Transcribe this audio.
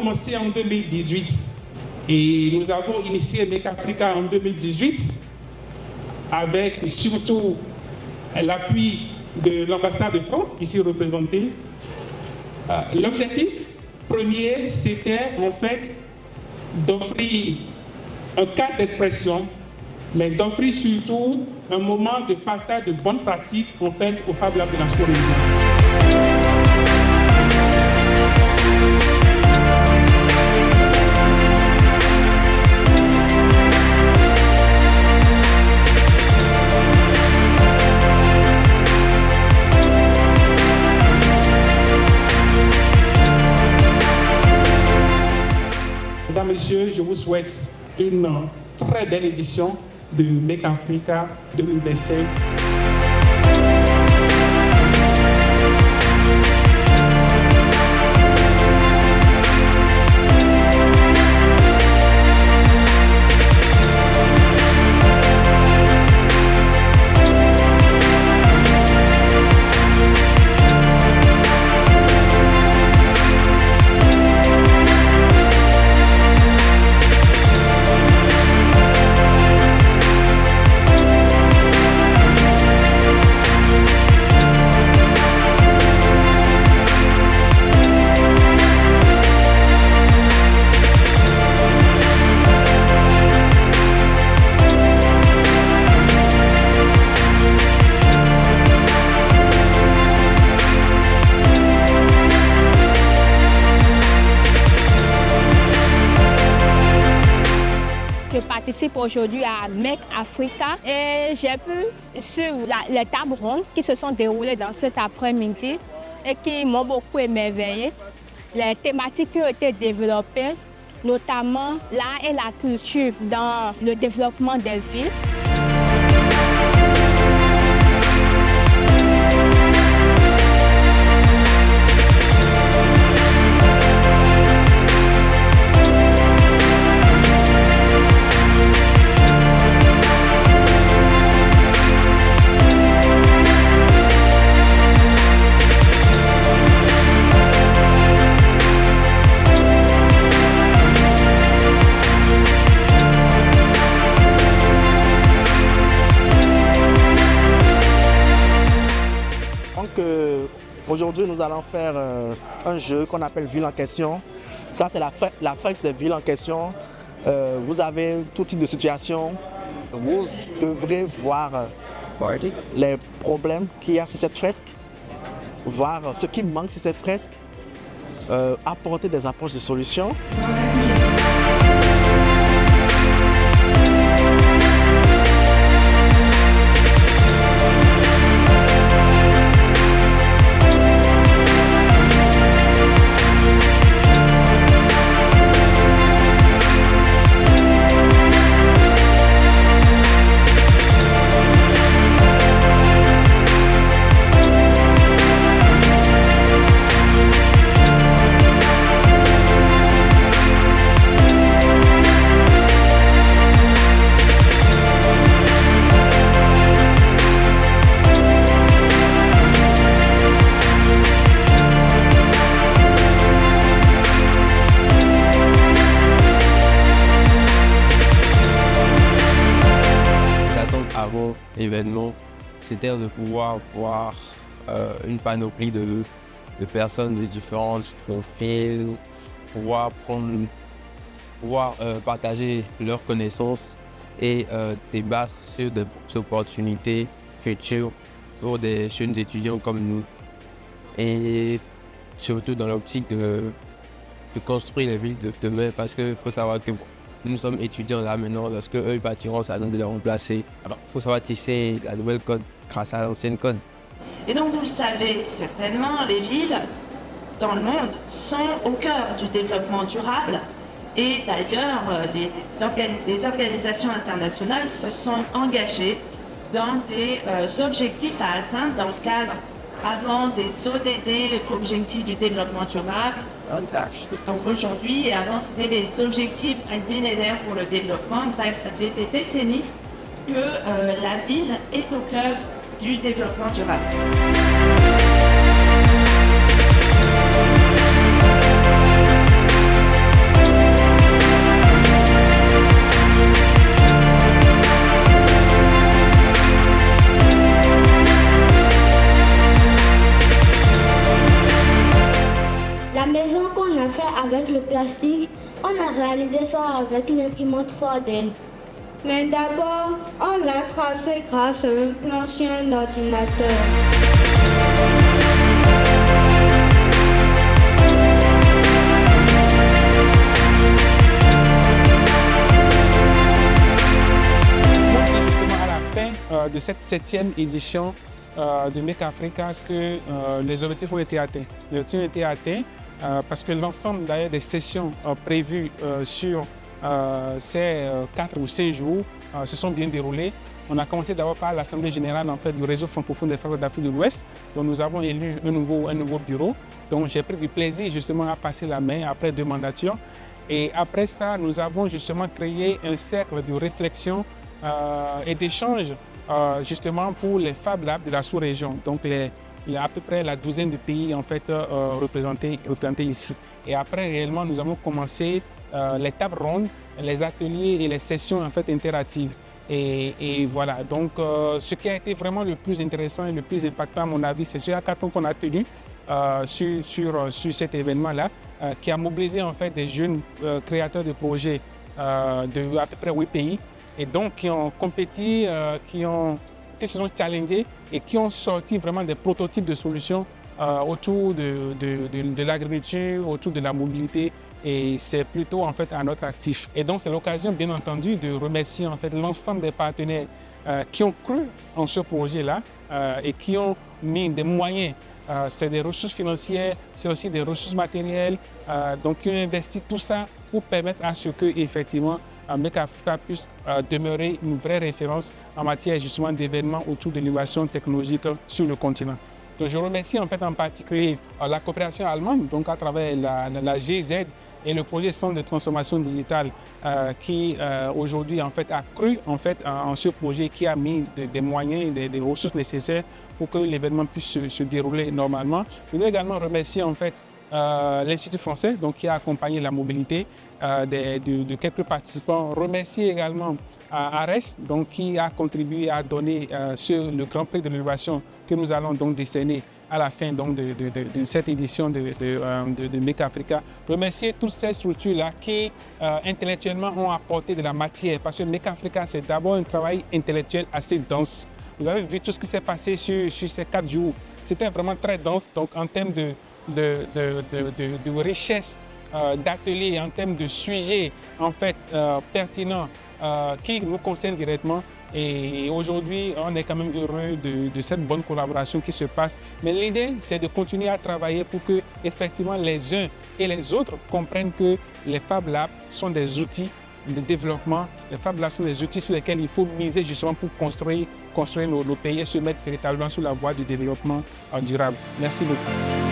commencé en 2018 et nous avons initié Make Africa en 2018 avec surtout l'appui de l'ambassade de France, ici représentée. L'objectif premier, c'était en fait d'offrir un cadre d'expression, mais d'offrir surtout un moment de partage de bonnes pratiques en fait au Fab Lab de la sous-région. Mesdames, Messieurs, je vous souhaite une très belle édition de Make Africa 2025. Je participe aujourd'hui à Make Africa et j'ai pu suivre les tables rondes qui se sont déroulées dans cet après-midi et qui m'ont beaucoup émerveillé. Les thématiques qui ont été développées, notamment l'art et la culture dans le développement des villes. Aujourd'hui, nous allons faire un jeu qu'on appelle Ville en question. Ça, c'est la fresque des villes en question. Vous avez tout type de situation. Vous devrez voir les problèmes qu'il y a sur cette fresque, voir ce qui manque sur cette fresque, apporter des approches de solutions. Avant l'événement, c'était de pouvoir voir une panoplie de personnes de différents profils, pouvoir partager leurs connaissances et débattre sur des opportunités futures pour des jeunes étudiants comme nous. Et surtout dans l'optique de construire les villes de demain, parce qu'il faut savoir que nous sommes étudiants là maintenant, lorsque eux ils partiront, ça donne de les remplacer. Il faut savoir tisser la nouvelle code grâce à l'ancienne code. Et donc vous le savez certainement, les villes dans le monde sont au cœur du développement durable. Et d'ailleurs, les organisations internationales se sont engagées dans des objectifs à atteindre dans le cadre avant des ODD, les objectifs du développement durable. Donc aujourd'hui, et avant c'était les objectifs millénaires pour le développement. Bref, ça fait des décennies que la ville est au cœur du développement durable. plastique, on a réalisé ça avec une imprimante 3D. Mais d'abord, on l'a tracé grâce à un plancher et un ordinateur. De cette 7e édition de Make Africa que les objectifs ont été atteints. Les objectifs ont été atteints parce que l'ensemble d'ailleurs des sessions prévues sur ces 4 ou 5 jours se sont bien déroulées. On a commencé d'abord par l'Assemblée générale en fait, du réseau francophone des frères d'Afrique de l'Ouest, dont nous avons élu un nouveau bureau. Donc j'ai pris du plaisir justement à passer la main après 2 mandatures. Et après ça, nous avons justement créé un cercle de réflexion et d'échange justement pour les Fab Labs de la sous-région. Donc il y a à peu près la douzaine de pays en fait représentés ici. Et après réellement nous avons commencé les tables rondes, les ateliers et les sessions en fait interactives. Et voilà, donc ce qui a été vraiment le plus intéressant et le plus impactant à mon avis, c'est ce hackathon qu'on a tenu sur cet événement-là, qui a mobilisé en fait des jeunes créateurs de projets de à peu près 8 pays. Et donc qui ont compétit, qui se sont challengés et qui ont sorti vraiment des prototypes de solutions autour de l'agriculture, autour de la mobilité. Et c'est plutôt en fait à notre actif. Et donc c'est l'occasion bien entendu de remercier en fait l'ensemble des partenaires qui ont cru en ce projet-là et qui ont mis des moyens. C'est des ressources financières, c'est aussi des ressources matérielles, donc qui ont investi tout ça pour permettre à ce que effectivement Make Africa puisse demeurer une vraie référence en matière justement d'événements autour de l'innovation technologique sur le continent. Donc je remercie en fait en particulier la coopération allemande, donc à travers la GIZ et le projet Centre de transformation digitale qui aujourd'hui en fait a cru en ce projet, qui a mis des moyens et des ressources nécessaires pour que l'événement puisse se dérouler normalement. Je voudrais également remercier en fait l'Institut français donc, qui a accompagné la mobilité de quelques participants. Remercier également Ares donc, qui a contribué à donner le Grand Prix de l'innovation que nous allons donc décerner à la fin donc, de cette édition de Make Africa. Remercier toutes ces structures-là qui intellectuellement ont apporté de la matière, parce que Make Africa c'est d'abord un travail intellectuel assez dense. Vous avez vu tout ce qui s'est passé sur ces 4 jours. C'était vraiment très dense donc, en termes de richesse d'ateliers, en termes de sujets en fait, pertinents qui nous concernent directement. Et aujourd'hui, on est quand même heureux de cette bonne collaboration qui se passe. Mais l'idée, c'est de continuer à travailler pour que effectivement les uns et les autres comprennent que les Fab Labs sont des outils de développement. Les Fab Labs sont des outils sur lesquels il faut miser justement pour construire nos pays et se mettre véritablement sur la voie du développement durable. Merci beaucoup.